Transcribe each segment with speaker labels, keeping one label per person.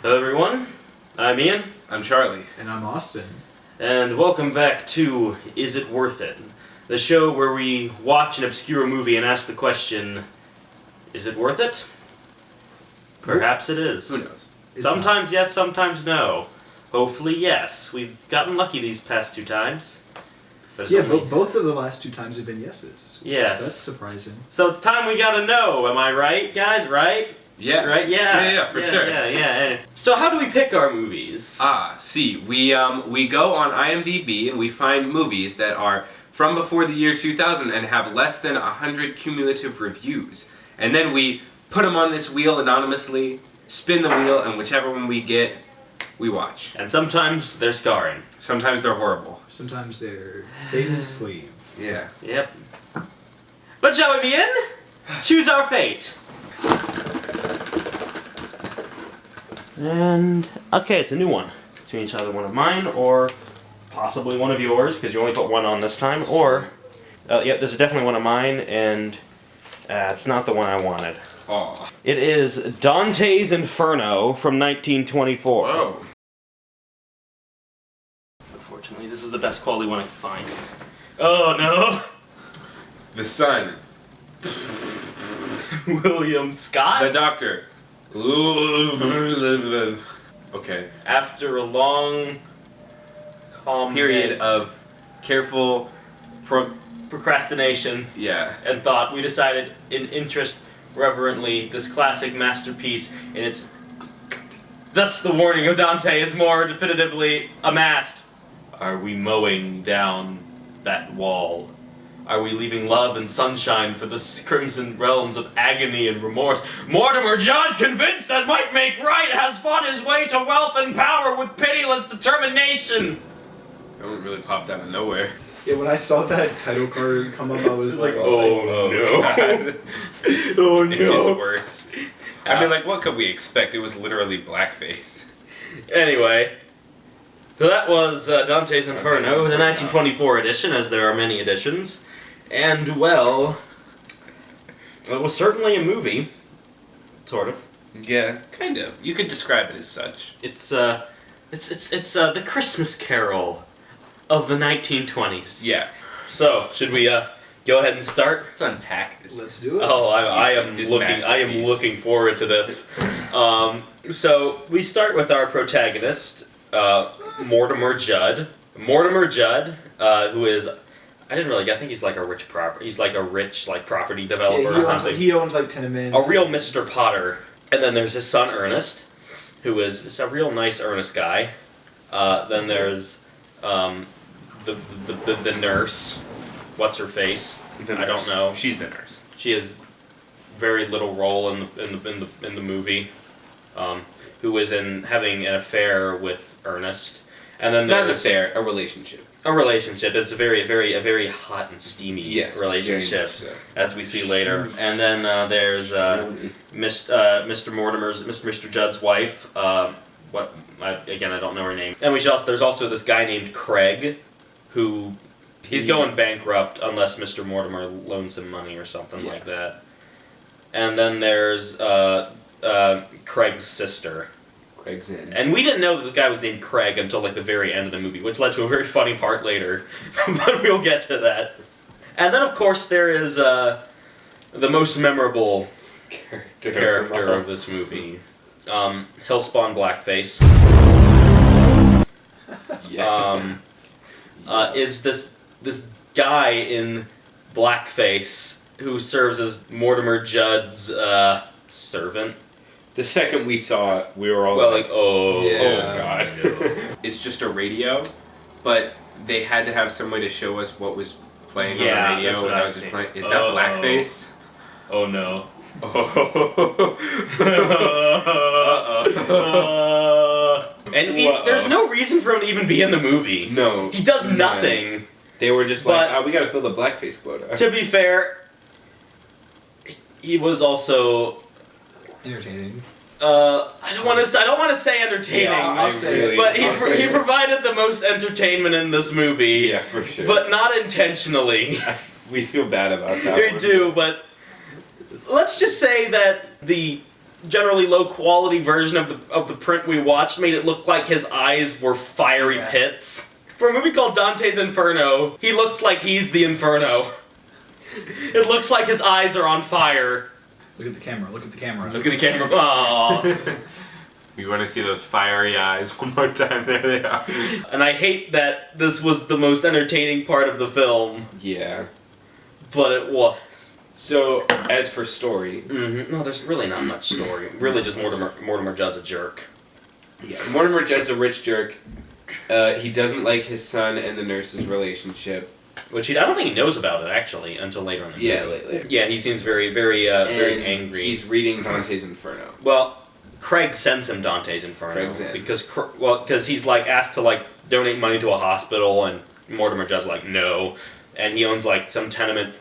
Speaker 1: Hello everyone, I'm Ian.
Speaker 2: I'm Charlie.
Speaker 3: And I'm Austin.
Speaker 1: And welcome back to Is It Worth It? The show where we watch an obscure movie and ask the question, is it worth it? Perhaps it is.
Speaker 2: Who knows?
Speaker 1: Sometimes yes, sometimes no. Hopefully yes. We've gotten lucky these past two times.
Speaker 3: Yeah, but both of the last two times have been yeses.
Speaker 1: Yes.
Speaker 3: So that's surprising.
Speaker 1: So it's time we gotta know, am I right, guys? Right?
Speaker 2: Yeah.
Speaker 1: Right? Yeah.
Speaker 2: Yeah, for sure.
Speaker 1: Yeah. So how do we pick our movies?
Speaker 2: We go on IMDb and we find movies that are from before the year 2000 and have less than 100 cumulative reviews. And then we put them on this wheel anonymously, spin the wheel, and whichever one we get, we watch.
Speaker 1: And sometimes they're scarring.
Speaker 2: Sometimes they're horrible.
Speaker 3: Sometimes they're Satan's sleeve.
Speaker 2: Yeah.
Speaker 1: Yep. But shall we begin? Choose our fate. And, okay, it's a new one. It means either one of mine or possibly one of yours, because you only put one on this time, or, yep, this is definitely one of mine, and it's not the one I wanted.
Speaker 2: Aw.
Speaker 1: It is Dante's Inferno from 1924.
Speaker 2: Whoa.
Speaker 1: Unfortunately, this is the best quality one I could find. Oh, no.
Speaker 2: The Sun.
Speaker 1: William Scott?
Speaker 2: The Doctor. Okay.
Speaker 1: After a long, calm
Speaker 2: Period of careful
Speaker 1: procrastination and thought, we decided in interest reverently this classic masterpiece in its... Thus the warning of Dante is more definitively amassed. Are we mowing down that wall? Are we leaving love and sunshine for the crimson realms of agony and remorse? Mortimer Judd, convinced that might make right, has fought his way to wealth and power with pitiless determination.
Speaker 2: That one really popped out of nowhere.
Speaker 3: Yeah, when I saw that title card come up, I was like,
Speaker 1: oh no.
Speaker 2: God.
Speaker 1: Oh no.
Speaker 2: It gets worse. I mean, like, what could we expect? It was literally Blackface.
Speaker 1: Anyway, so that was Dante's Inferno, the 1924 edition, as there are many editions. And, well, it was certainly a movie. Sort of.
Speaker 2: Yeah, kind of. You could describe it as such.
Speaker 1: It's the Christmas Carol of the 1920s.
Speaker 2: Yeah.
Speaker 1: So, should we go ahead and start?
Speaker 2: Let's unpack this.
Speaker 3: let's do it.
Speaker 1: Oh, I am
Speaker 2: This
Speaker 1: looking. I am
Speaker 2: masterpiece.
Speaker 1: looking forward to this. So we start with our protagonist, Mortimer Judd. Mortimer Judd, who is, I didn't really. I think he's like a rich property developer or something.
Speaker 3: He owns like tenements.
Speaker 1: A real Mr. Potter. And then there's his son Ernest, who is just a real nice, earnest guy. Then there's the nurse. What's her face? I don't know.
Speaker 2: She's the nurse.
Speaker 1: She has very little role in the movie. Who is having an affair with Ernest, and then
Speaker 2: Not an
Speaker 1: there's
Speaker 2: affair, a relationship.
Speaker 1: a relationship. It's a very hot and steamy relationship,
Speaker 2: very much so.
Speaker 1: as we see later. And then there's Mr. Judd's wife. I don't know her name. And there's also this guy named Craig, who he's going bankrupt unless Mr. Mortimer loans him money or something like that. And then there's Craig's sister.
Speaker 2: Craig's in.
Speaker 1: And we didn't know that this guy was named Craig until like the very end of the movie, which led to a very funny part later. But we'll get to that. And then of course there is the most memorable character of this movie. Hellspawn Blackface. Is this guy in blackface who serves as Mortimer Judd's servant.
Speaker 2: The second we saw it, we were all
Speaker 1: oh
Speaker 2: god.
Speaker 1: No.
Speaker 2: It's just a radio, but they had to have some way to show us what was playing on the radio
Speaker 1: that's what
Speaker 2: without
Speaker 1: I
Speaker 2: just
Speaker 1: think.
Speaker 2: playing. Is that Blackface?
Speaker 1: Oh no. And there's no reason for him to even be in the movie.
Speaker 2: No.
Speaker 1: He does nothing.
Speaker 2: They were just like, we gotta fill the blackface quota.
Speaker 1: To be fair, he was also
Speaker 3: entertaining.
Speaker 1: I don't want to say entertaining,
Speaker 3: I'll say it.
Speaker 1: but he provided the most entertainment in this movie.
Speaker 2: Yeah, for sure.
Speaker 1: But not intentionally.
Speaker 2: We feel bad about that.
Speaker 1: We do, but let's just say that the generally low quality version of the print we watched made it look like his eyes were fiery pits. For a movie called Dante's Inferno, he looks like he's the Inferno. It looks like his eyes are on fire.
Speaker 3: Look at the camera. Look at the camera.
Speaker 1: Look at the camera. Aww.
Speaker 2: You want to see those fiery eyes one more time? There they are.
Speaker 1: And I hate that this was the most entertaining part of the film.
Speaker 2: Yeah.
Speaker 1: But it was.
Speaker 2: So, as for story...
Speaker 1: No, there's really not much story. Really just Mortimer Judd's a jerk.
Speaker 2: Yeah, Mortimer Judd's a rich jerk. He doesn't like his son and the nurse's relationship.
Speaker 1: Which I don't think he knows about it, actually, until later in the movie.
Speaker 2: Yeah, later.
Speaker 1: Yeah, he seems very, very angry.
Speaker 2: He's reading Dante's Inferno.
Speaker 1: Well, Craig sends him Dante's Inferno because he's like asked to like donate money to a hospital, and Mortimer Judd's like no, and he owns like some tenement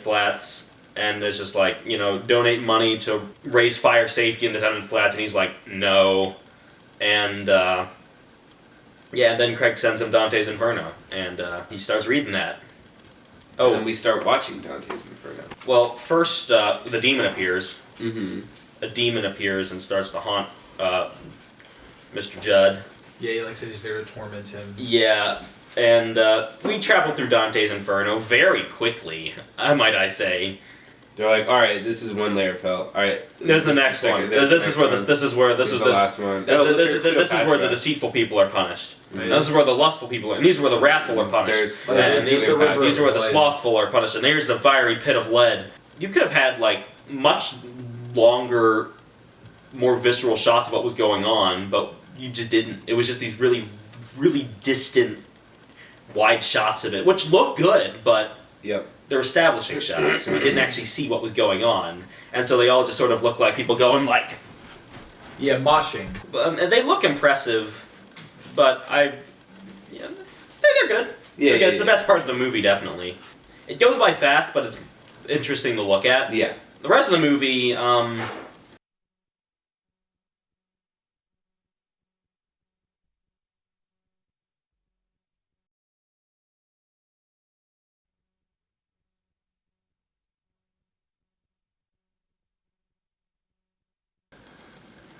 Speaker 1: flats, and it's just like, you know, donate money to raise fire safety in the tenement flats, and he's like no, and then Craig sends him Dante's Inferno, and he starts reading that.
Speaker 2: Oh, and then we start watching Dante's Inferno.
Speaker 1: Well, first the demon appears.
Speaker 2: Mm-hmm.
Speaker 1: A demon appears and starts to haunt Mr. Judd.
Speaker 3: Yeah, he like says he's there to torment him.
Speaker 1: Yeah, and we travel through Dante's Inferno very quickly, might I say.
Speaker 2: They're like, all right, this is one layer, pal. All right,
Speaker 1: there's the next one. This is where the
Speaker 2: last one.
Speaker 1: This is where the deceitful people are punished.
Speaker 2: Right.
Speaker 1: This is where the lustful people are, and these are where the wrathful are punished. And these are where the slothful are punished. And there's the fiery pit of lead. You could have had like much longer, more visceral shots of what was going on, but you just didn't. It was just these really, really distant, wide shots of it, which look good, but they're establishing shots, and you didn't actually see what was going on, and so they all just sort of look like people going like,
Speaker 3: yeah, moshing.
Speaker 1: And they look impressive, but they're good.
Speaker 2: Yeah,
Speaker 1: it's the best part of the movie, definitely. It goes by fast, but it's interesting to look at.
Speaker 2: Yeah.
Speaker 1: The rest of the movie,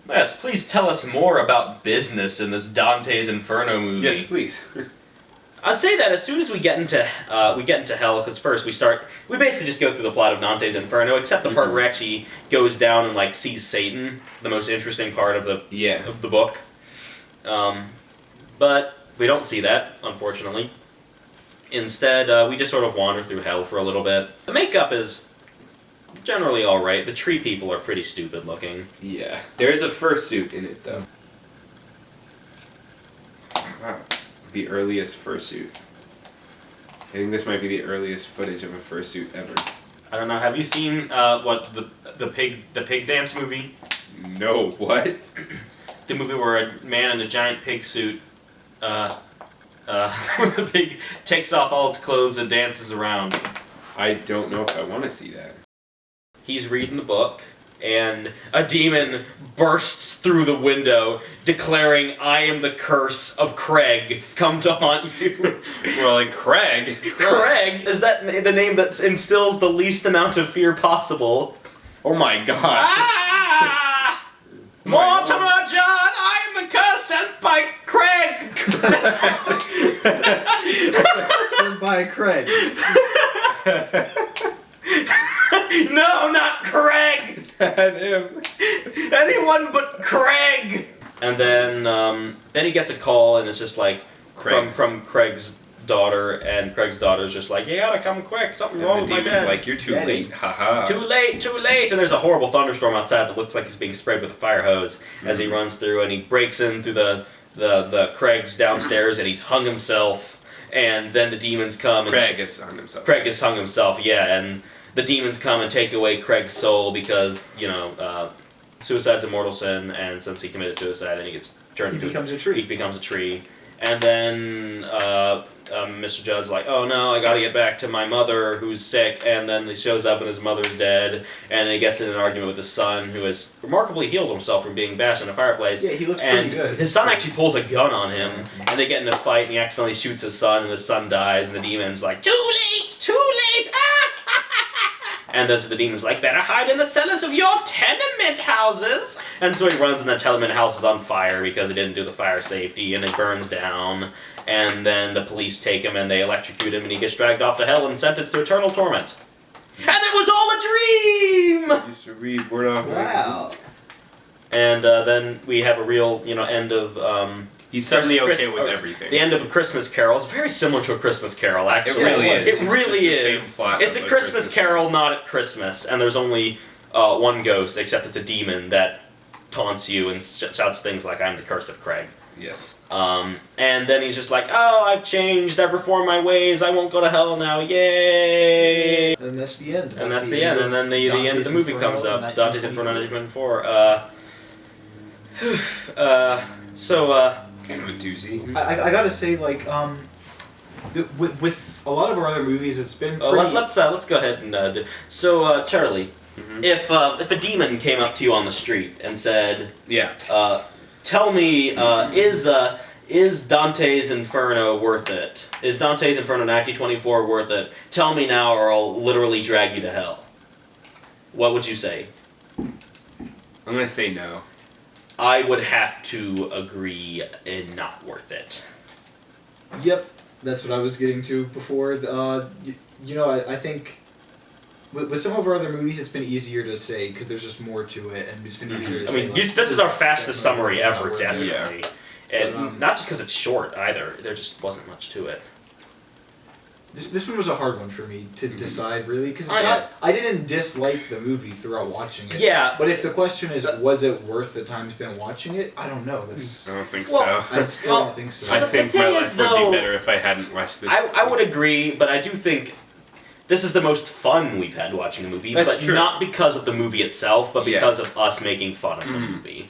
Speaker 1: yes, please tell us more about business in this Dante's Inferno movie.
Speaker 2: Yes, please.
Speaker 1: I'll say that as soon as we get into hell, because first we basically just go through the plot of Dante's Inferno, except the part where it actually goes down and like sees Satan, the most interesting part of the book. But we don't see that, unfortunately. Instead, we just sort of wander through hell for a little bit. The makeup is generally alright. The tree people are pretty stupid looking.
Speaker 2: Yeah. There's a fursuit in it, though. Wow. The earliest fursuit. I think this might be the earliest footage of a fursuit ever.
Speaker 1: I don't know. Have you seen the pig dance movie?
Speaker 2: No. What?
Speaker 1: The movie where a man in a giant pig suit, the pig takes off all its clothes and dances around.
Speaker 2: I don't know if I want to see that.
Speaker 1: He's reading the book, and a demon bursts through the window, declaring, "I am the curse of Craig, come to haunt you."
Speaker 2: Well, like, Craig?
Speaker 1: Craig? Is that the name that instills the least amount of fear possible?
Speaker 2: Oh my god.
Speaker 1: Ah! Mortimer Judd, I am the curse sent by Craig!
Speaker 3: Sent by Craig.
Speaker 1: No, not Craig!
Speaker 2: And him.
Speaker 1: Anyone but Craig! And then he gets a call, and it's just like from Craig's daughter, and Craig's daughter's just like, "You gotta come quick, something's wrong with my
Speaker 2: demon's
Speaker 1: dad."
Speaker 2: like, "You're too late, haha."
Speaker 1: Too late! And there's a horrible thunderstorm outside that looks like he's being sprayed with a fire hose as he runs through, and he breaks in through the Craig's downstairs, and he's hung himself, and then the demons come.
Speaker 2: Craig has hung himself.
Speaker 1: Craig has hung himself, yeah, and the demons come and take away Craig's soul because, suicide's a mortal sin, and since he committed suicide, then he gets turned into...
Speaker 3: He becomes a tree.
Speaker 1: He becomes a tree. And then Mr. Judd's like, "Oh no, I gotta get back to my mother who's sick," and then he shows up and his mother's dead, and he gets in an argument with his son who has remarkably healed himself from being bashed in a fireplace.
Speaker 3: Yeah, he looks
Speaker 1: and
Speaker 3: pretty good.
Speaker 1: His son actually pulls a gun on him, and they get in a fight, and he accidentally shoots his son, and his son dies, and the demon's like, "Too late! Too late! Ah!" And then so the demon's like, better hide in the cellars of your tenement houses. And so he runs, and the tenement house is on fire because he didn't do the fire safety, and it burns down. And then the police take him, and they electrocute him, and he gets dragged off to hell and sentenced to eternal torment. And it was all a dream!
Speaker 2: I used to read Word Off
Speaker 3: Wow.
Speaker 1: And then we have a real, end of...
Speaker 2: He's suddenly
Speaker 1: Chris-
Speaker 2: okay with
Speaker 1: or
Speaker 2: everything.
Speaker 1: The end of A Christmas Carol. It's very similar to A Christmas Carol, actually.
Speaker 2: It really is.
Speaker 1: It
Speaker 2: It's
Speaker 1: really
Speaker 2: just the
Speaker 1: is.
Speaker 2: same plot
Speaker 1: It's
Speaker 2: of
Speaker 1: a
Speaker 2: A
Speaker 1: Christmas
Speaker 2: Christmas
Speaker 1: Carol, not at Christmas, and there's only one ghost, except it's a demon that taunts you and shouts things like, I'm the curse of Craig.
Speaker 2: Yes.
Speaker 1: And then he's just like, oh, I've changed, I've reformed my ways, I won't go to hell now, yay!
Speaker 3: And that's the end.
Speaker 1: And that's the end, and then the end of the movie
Speaker 3: Inferno
Speaker 1: comes up.
Speaker 3: in
Speaker 1: Dante's Inferno
Speaker 3: 1924.
Speaker 1: 1924.
Speaker 2: Kind of a doozy.
Speaker 3: I gotta say, like, with a lot of our other movies, it's been pretty...
Speaker 1: Let's go ahead and so Charlie,
Speaker 2: Mhm.
Speaker 1: if a demon came up to you on the street and said,
Speaker 2: Yeah.
Speaker 1: tell me, is Dante's Inferno worth it? Is Dante's Inferno 1924 worth it? Tell me now, or I'll literally drag you to hell. What would you say?
Speaker 2: I'm gonna say no.
Speaker 1: I would have to agree, not worth it.
Speaker 3: Yep, that's what I was getting to before. I think with some of our other movies, it's been easier to say because there's just more to it, and it's been easier to
Speaker 1: I
Speaker 3: say.
Speaker 1: mean,
Speaker 3: like,
Speaker 1: this is our fastest
Speaker 3: definitely
Speaker 1: summary
Speaker 3: not
Speaker 1: ever,
Speaker 3: worth it.
Speaker 1: definitely.
Speaker 2: Yeah.
Speaker 1: And not just because it's short either. There just wasn't much to it.
Speaker 3: This one was a hard one for me to decide, really, because
Speaker 1: Oh, yeah.
Speaker 3: I didn't dislike the movie throughout watching it.
Speaker 1: Yeah,
Speaker 3: But if the question is, was it worth the time spent watching it? I don't know. That's
Speaker 2: I don't think
Speaker 1: Well,
Speaker 2: so.
Speaker 3: I still
Speaker 1: Well,
Speaker 3: don't think so.
Speaker 1: So
Speaker 2: I
Speaker 1: the
Speaker 2: think
Speaker 1: thing
Speaker 2: my
Speaker 1: is,
Speaker 2: life would
Speaker 1: though,
Speaker 2: be better if I hadn't watched this.
Speaker 1: I would agree, but I do think this is the most fun we've had watching a movie.
Speaker 2: That's
Speaker 1: but
Speaker 2: true.
Speaker 1: not because of the movie itself, but
Speaker 2: Yeah.
Speaker 1: because of us making fun of the
Speaker 2: Mhm.
Speaker 1: movie.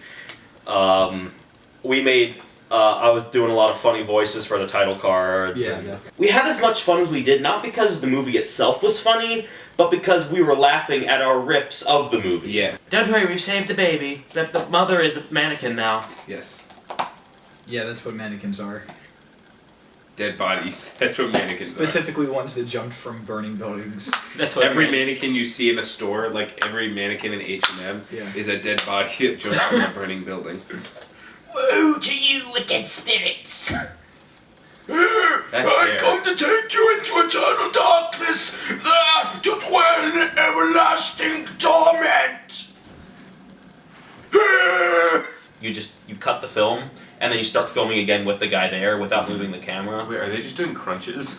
Speaker 1: We made... I was doing a lot of funny voices for the title cards.
Speaker 3: Yeah,
Speaker 1: and
Speaker 3: yeah.
Speaker 1: We had as much fun as we did, not because the movie itself was funny, but because we were laughing at our riffs of the movie.
Speaker 2: Yeah.
Speaker 1: Don't worry, we've saved the baby. The mother is a mannequin now.
Speaker 2: Yes.
Speaker 3: Yeah, that's what mannequins are.
Speaker 2: Dead bodies. That's what mannequins
Speaker 3: Specifically ones that jumped from burning buildings.
Speaker 1: That's
Speaker 2: are.
Speaker 1: what
Speaker 2: Every mannequin you see in a store, like every mannequin in H&M,
Speaker 3: Yeah.
Speaker 2: is a dead body that jumped from a burning building.
Speaker 1: Woe to you, wicked spirits!
Speaker 2: I come
Speaker 1: to take you into eternal darkness, there to dwell in everlasting torment! You cut the film, and then you start filming again with the guy there without moving the camera.
Speaker 2: Wait, are they just doing crunches?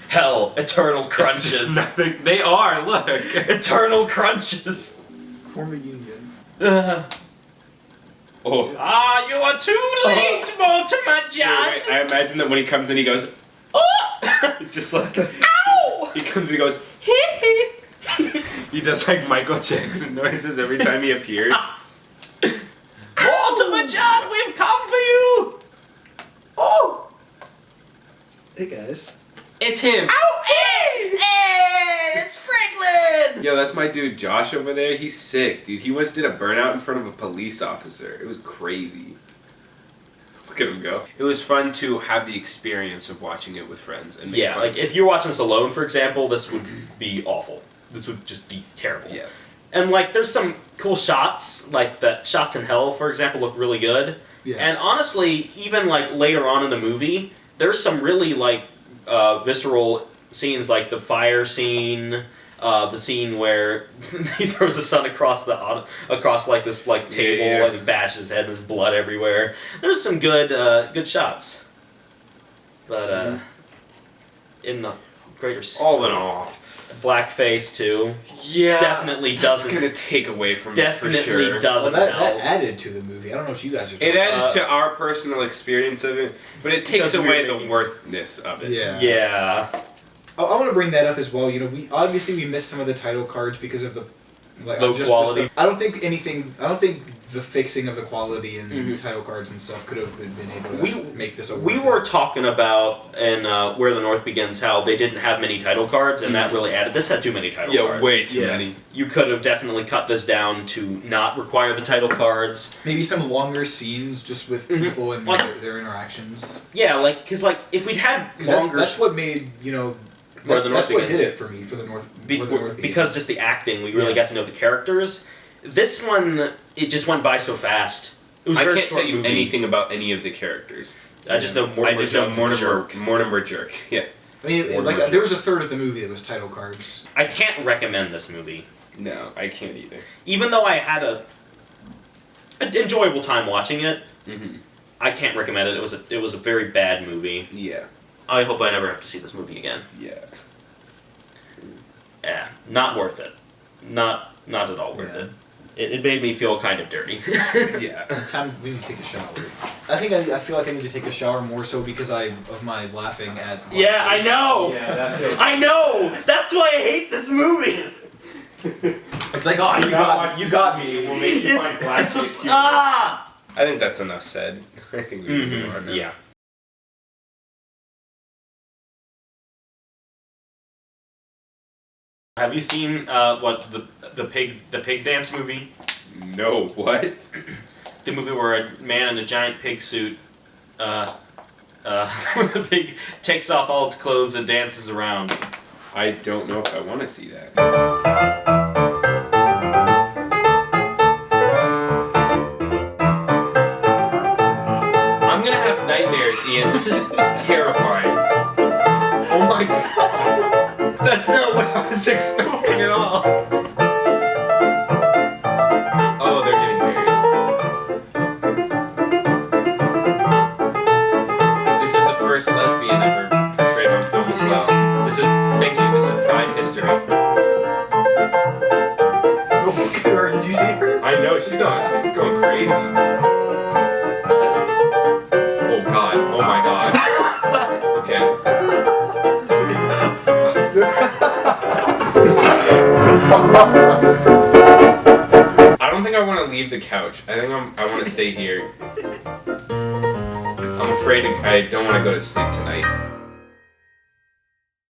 Speaker 1: Hell, eternal
Speaker 2: It's
Speaker 1: crunches.
Speaker 2: just nothing. They are, look!
Speaker 1: Eternal crunches.
Speaker 3: Form a union.
Speaker 2: Oh.
Speaker 1: You are too late, Mortimer John!
Speaker 2: Wait, I imagine that when he comes in, he goes,
Speaker 1: Oh!
Speaker 2: just like,
Speaker 1: Ow!
Speaker 2: he comes in, he goes, hee hee. He does like Michael Jackson noises every time he appears.
Speaker 1: Mortimer John, we've come for you! Oh!
Speaker 3: Hey guys.
Speaker 2: It's him!
Speaker 1: Ow! Hey! Hey! It's Franklin!
Speaker 2: Yo, that's my dude Josh over there. He's sick, dude. He once did a burnout in front of a police officer. It was crazy. Look at him go. It was fun to have the experience of watching it with friends and make
Speaker 1: Yeah,
Speaker 2: fun.
Speaker 1: like if you're watching this alone, for example, this would be awful. This would just be terrible.
Speaker 2: Yeah.
Speaker 1: And like, there's some cool shots, like the shots in Hell, for example, look really good.
Speaker 3: Yeah.
Speaker 1: And honestly, even like later on in the movie, there's some really like visceral scenes, like the fire scene, the scene where he throws his son across like this like table
Speaker 2: Yeah.
Speaker 1: and he bashes his head. And there's blood everywhere. There's some good shots, but in the greater
Speaker 2: All in all.
Speaker 1: Blackface too.
Speaker 2: Yeah.
Speaker 1: Definitely
Speaker 2: That's
Speaker 1: doesn't.
Speaker 2: gonna take away from it for
Speaker 1: Definitely
Speaker 2: sure.
Speaker 3: Well,
Speaker 1: doesn't
Speaker 3: that
Speaker 1: help.
Speaker 3: added to the movie. I don't know what you guys are talking
Speaker 2: It added
Speaker 1: Uh,
Speaker 2: to our personal experience of it, but it takes
Speaker 1: Because we were
Speaker 2: away the
Speaker 1: making-
Speaker 2: worthness of it.
Speaker 3: Yeah.
Speaker 1: Yeah.
Speaker 3: I want to bring that up as well. You know, we missed some of the title cards because of the
Speaker 1: Low quality.
Speaker 3: I don't think the fixing of the quality in
Speaker 1: Mhm.
Speaker 3: the title cards and stuff could have been able to
Speaker 1: We-
Speaker 3: make this a.
Speaker 1: We
Speaker 3: worth
Speaker 1: were
Speaker 3: it.
Speaker 1: talking about in Where the North Begins how they didn't have many title cards, and that really added. This had too many title cards.
Speaker 2: Yeah, way too
Speaker 3: Yeah.
Speaker 2: many.
Speaker 1: You could have definitely cut this down to not require the title cards.
Speaker 3: Maybe some longer scenes just with
Speaker 1: Mhm.
Speaker 3: people and
Speaker 1: Well-
Speaker 3: their interactions.
Speaker 1: Yeah, like because like if we'd had
Speaker 3: Because
Speaker 1: longer.
Speaker 3: that's what made
Speaker 1: Where the North
Speaker 3: That's what
Speaker 1: Begins.
Speaker 3: did it for me for the North. Where the North
Speaker 1: Because
Speaker 3: Begins.
Speaker 1: just the acting, we really
Speaker 3: Yeah.
Speaker 1: got to know the characters. This one, it just went by so fast. It was a
Speaker 2: I
Speaker 1: very
Speaker 2: can't
Speaker 1: short
Speaker 2: tell you
Speaker 1: movie.
Speaker 2: anything about any of the characters.
Speaker 1: I just know Mortimer
Speaker 2: I just know
Speaker 1: Jones is a jerk.
Speaker 2: Mortimer Jerk. Yeah.
Speaker 3: I mean,
Speaker 1: Mortimer
Speaker 3: like there was a third of the movie that was title cards.
Speaker 1: I can't recommend this movie.
Speaker 2: No, I can't either.
Speaker 1: Even though I had an enjoyable time watching it,
Speaker 2: Mm-hmm.
Speaker 1: I can't recommend it. It was a very bad movie.
Speaker 2: Yeah.
Speaker 1: I hope I never have to see this movie again.
Speaker 2: Yeah.
Speaker 1: Yeah, not worth it. Not at all worth
Speaker 3: Yeah.
Speaker 1: it. It made me feel kind of dirty.
Speaker 2: Yeah.
Speaker 3: Time we need to take a shower. I think I feel like I need to take a shower more so because of my laughing at.
Speaker 1: Yeah, I
Speaker 3: Blackface.
Speaker 1: know.
Speaker 2: Yeah, that feels-
Speaker 1: I know. That's why I hate this movie.
Speaker 3: It's like, oh, you got me.
Speaker 2: We'll make you find
Speaker 1: It's just
Speaker 2: Blackface. I think that's enough said. I think we can move on now.
Speaker 1: Yeah. Have you seen what the pig dance movie?
Speaker 2: No, what?
Speaker 1: The movie where a man in a giant pig suit, the pig takes off all its clothes and dances around.
Speaker 2: I don't know if I want to see that. I'm gonna have nightmares, Ian. This is terrifying. Oh my god. That's not what I was expecting at all. Oh, they're getting married. This is the first lesbian ever portrayed on film as well. Thank you, this is Pride history.
Speaker 3: Oh, look at her. Do you see her?
Speaker 2: I know, she's going crazy. Oh god, oh my god. Okay. I don't think I want to leave the couch. I think I want to stay here. I'm afraid I don't want to go to sleep tonight.